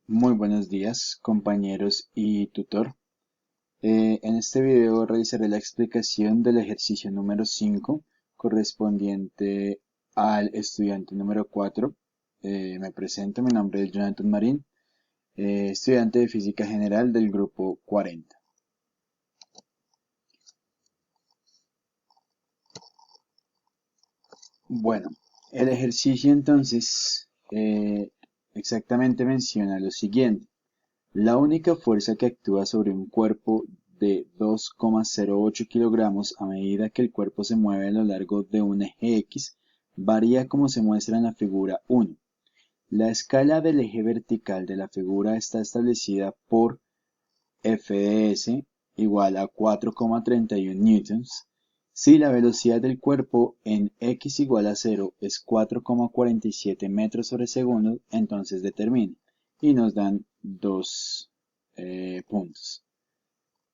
Muy buenos días, compañeros y tutor. En este video realizaré la explicación del ejercicio número 5 correspondiente al estudiante número 4. Me presento, mi nombre es Jonathan Marín, estudiante de Física General del grupo 40. Bueno, el ejercicio entonces exactamente menciona lo siguiente. La única fuerza que actúa sobre un cuerpo de 2,08 kilogramos a medida que el cuerpo se mueve a lo largo de un eje X varía como se muestra en la figura 1. La escala del eje vertical de la figura está establecida por F de S igual a 4,31 newtons. Si la velocidad del cuerpo en x igual a 0 es 4,47 metros sobre segundo, entonces determine. Y nos dan dos puntos.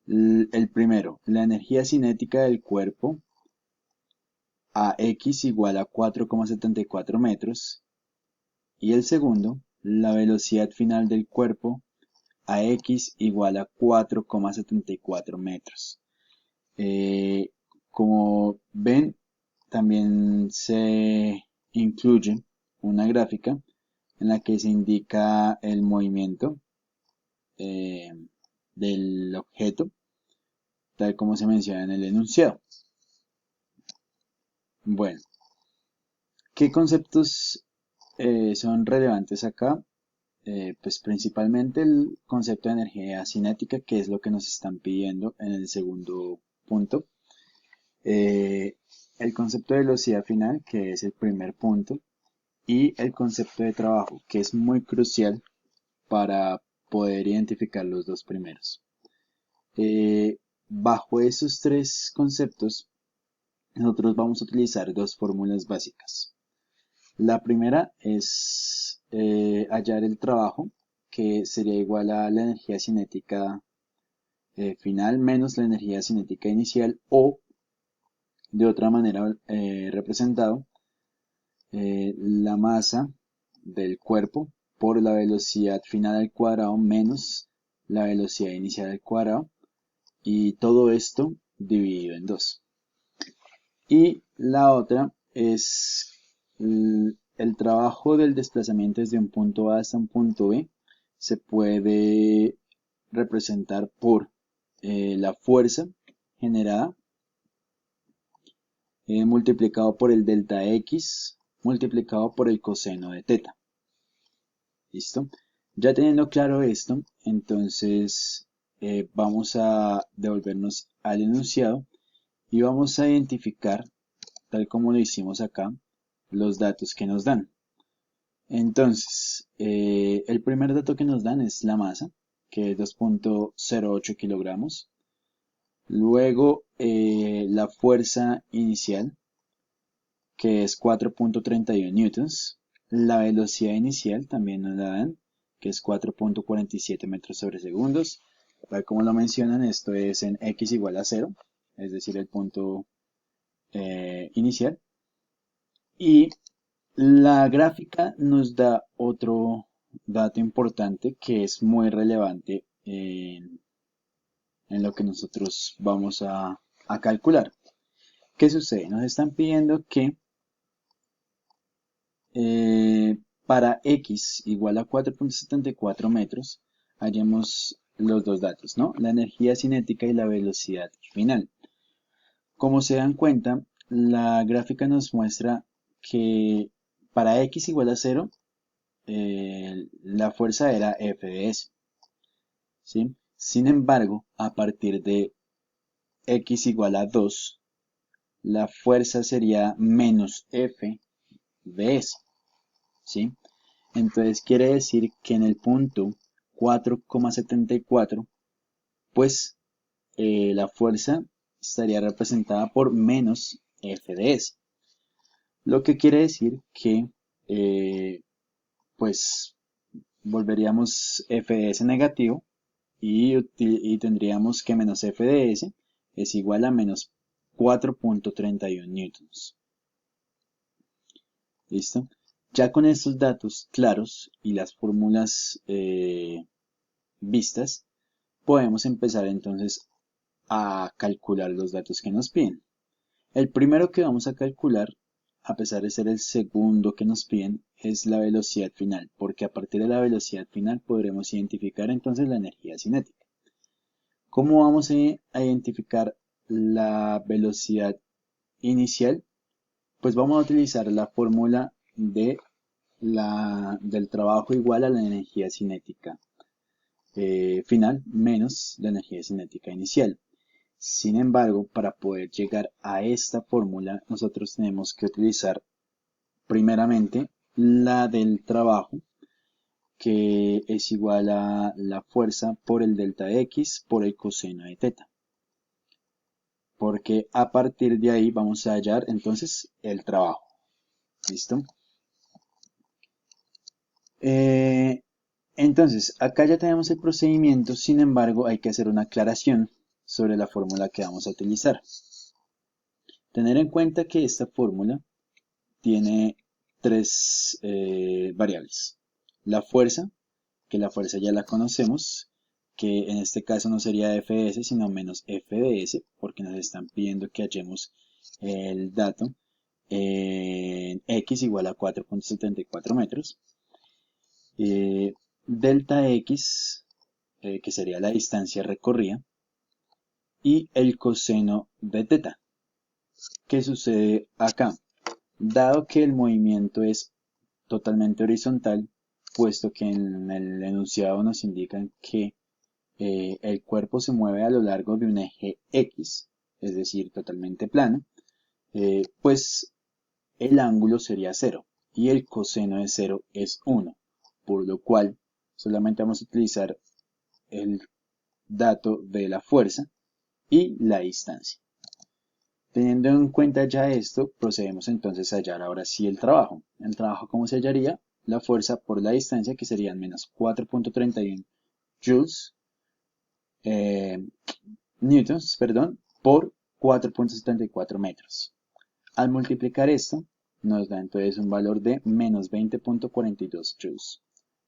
El primero, la energía cinética del cuerpo a x igual a 4,74 metros. Y el segundo, la velocidad final del cuerpo a x igual a 4,74 metros. Eh, Como ven, también se incluye una gráfica en la que se indica el movimiento eh, del objeto, tal como se menciona en el enunciado. Bueno, ¿qué conceptos son relevantes acá? Pues principalmente el concepto de energía cinética, que es lo que nos están pidiendo en el segundo punto. Eh, el concepto de velocidad final, que es el primer punto, y el concepto de trabajo, que es muy crucial para poder identificar los dos primeros. Bajo esos tres conceptos, nosotros vamos a utilizar dos fórmulas básicas. La primera es hallar el trabajo, que sería igual a la energía cinética final menos la energía cinética inicial, o de otra manera representado, la masa del cuerpo por la velocidad final al cuadrado menos la velocidad inicial al cuadrado, y todo esto dividido en dos. Y la otra es el trabajo del desplazamiento desde un punto A hasta un punto B. Se puede representar por la fuerza generada multiplicado por el delta X multiplicado por el coseno de teta. ¿Listo? Ya teniendo claro esto, entonces vamos a devolvernos al enunciado y vamos a identificar, tal como lo hicimos acá, los datos que nos dan. Entonces, el primer dato que nos dan es la masa, que es 2,08 kilogramos. Luego, la fuerza inicial, que es 4,31 newtons. La velocidad inicial también nos la dan, que es 4,47 metros sobre segundos. Tal como lo mencionan, esto es en x igual a 0, es decir, el punto inicial. Y la gráfica nos da otro dato importante que es muy relevante en lo que nosotros vamos a calcular. ¿Qué sucede? Nos están pidiendo que para x igual a 4,74 metros hallemos los dos datos, ¿no? La energía cinética y la velocidad final. Como se dan cuenta, la gráfica nos muestra que para x igual a 0, la fuerza era F de S, ¿sí? Sin embargo, a partir de x igual a 2, la fuerza sería menos F de S, ¿sí? Entonces quiere decir que en el punto 4,74, pues la fuerza estaría representada por menos F de S. Lo que quiere decir que eh, pues volveríamos F de S negativo y tendríamos que menos F de S es igual a menos 4,31 newtons. ¿Listo? Ya con estos datos claros y las fórmulas vistas, podemos empezar entonces a calcular los datos que nos piden. El primero que vamos a calcular, a pesar de ser el segundo que nos piden, es la velocidad final, porque a partir de la velocidad final podremos identificar entonces la energía cinética. ¿Cómo vamos a identificar la velocidad inicial? Pues vamos a utilizar la fórmula del trabajo igual a la energía cinética final menos la energía cinética inicial. Sin embargo, para poder llegar a esta fórmula, nosotros tenemos que utilizar primeramente la del trabajo, que es igual a la fuerza por el delta X por el coseno de teta. Porque a partir de ahí vamos a hallar entonces el trabajo. ¿Listo? Entonces, acá ya tenemos el procedimiento, sin embargo, hay que hacer una aclaración sobre la fórmula que vamos a utilizar. Tener en cuenta que esta fórmula tiene tres variables. La fuerza, que la fuerza ya la conocemos, que en este caso no sería Fs, sino menos Fds, porque nos están pidiendo que hallemos el dato en x igual a 4.74 metros. Delta x, que sería la distancia recorrida, y el coseno de teta. ¿Qué sucede acá? Dado que el movimiento es totalmente horizontal, puesto que en el enunciado nos indican que el cuerpo se mueve a lo largo de un eje X, es decir, totalmente plano, pues el ángulo sería 0 y el coseno de 0 es 1, por lo cual solamente vamos a utilizar el dato de la fuerza y la distancia. Teniendo en cuenta ya esto, procedemos entonces a hallar ahora sí el trabajo. El trabajo, ¿cómo se hallaría? La fuerza por la distancia, que serían menos 4.31 joules, newtons, perdón, por 4.74 metros. Al multiplicar esto, nos da entonces un valor de menos 20.42 joules.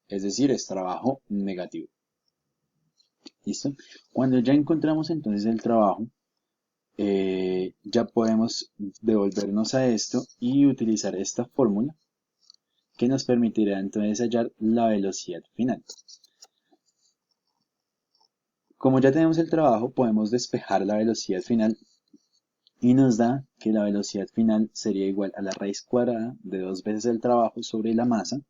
Es decir, es trabajo negativo. ¿Listo? Cuando ya encontramos entonces el trabajo, ya podemos devolvernos a esto y utilizar esta fórmula que nos permitirá entonces hallar la velocidad final. Como ya tenemos el trabajo, podemos despejar la velocidad final y nos da que la velocidad final sería igual a la raíz cuadrada de 2 veces el trabajo sobre la masa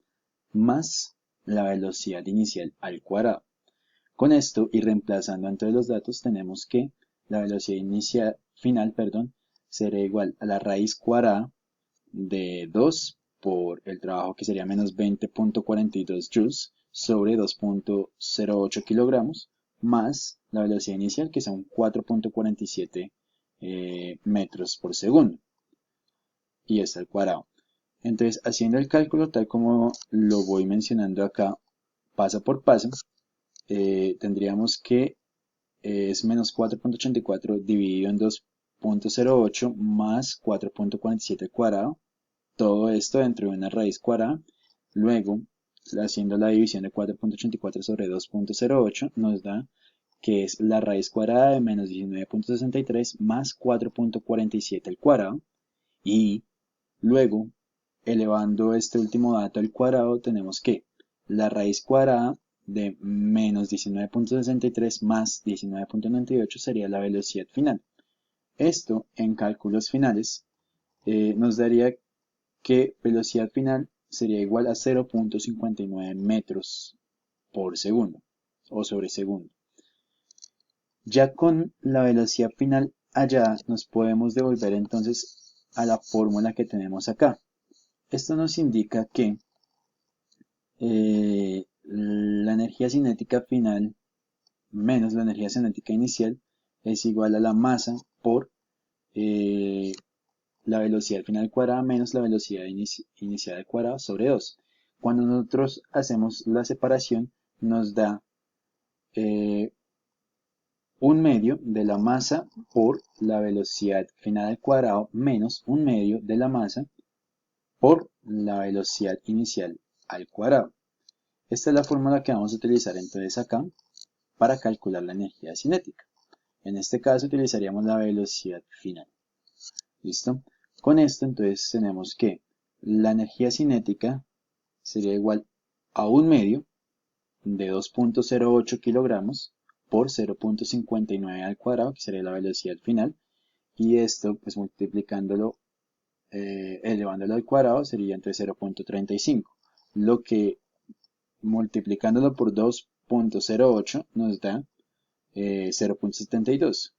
más la velocidad inicial al cuadrado. Con esto y reemplazando entonces los datos, tenemos que la velocidad inicial final, será igual a la raíz cuadrada de 2 por el trabajo, que sería menos 20.42 joules sobre 2.08 kilogramos más la velocidad inicial, que son 4.47 metros por segundo, y está al cuadrado. Entonces, haciendo el cálculo tal como lo voy mencionando acá, paso por paso, tendríamos que es menos 4.84 dividido en 2.08 más 4.47 al cuadrado. Todo esto dentro de una raíz cuadrada. Luego, haciendo la división de 4.84 sobre 2.08, nos da que es la raíz cuadrada de menos 19.63 más 4.47 al cuadrado. Y luego, elevando este último dato al cuadrado, tenemos que la raíz cuadrada de menos 19.63 más 19.98 sería la velocidad final. Esto, en cálculos finales, nos daría que velocidad final sería igual a 0.59 metros por segundo o sobre segundo. Ya con la velocidad final allá nos podemos devolver entonces a la fórmula que tenemos acá. Esto nos indica que la energía cinética final menos la energía cinética inicial es igual a la masa por la velocidad final cuadrada menos la velocidad inicial al cuadrado sobre 2. Cuando nosotros hacemos la separación, nos da un medio de la masa por la velocidad final al cuadrado menos un medio de la masa por la velocidad inicial al cuadrado. Esta es la fórmula que vamos a utilizar entonces acá para calcular la energía cinética. En este caso utilizaríamos la velocidad final. ¿Listo? Con esto entonces tenemos que la energía cinética sería igual a 1 medio de 2.08 kilogramos por 0.59 al cuadrado, que sería la velocidad final, y esto pues multiplicándolo, elevándolo al cuadrado sería entre 0.35, lo que multiplicándolo por 2.08 nos da 0.72,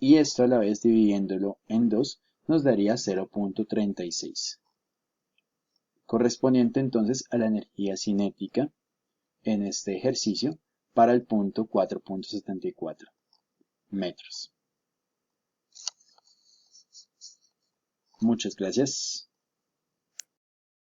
y esto a la vez dividiéndolo en 2 nos daría 0.36, correspondiente entonces a la energía cinética en este ejercicio para el punto 4.74 metros. Muchas gracias.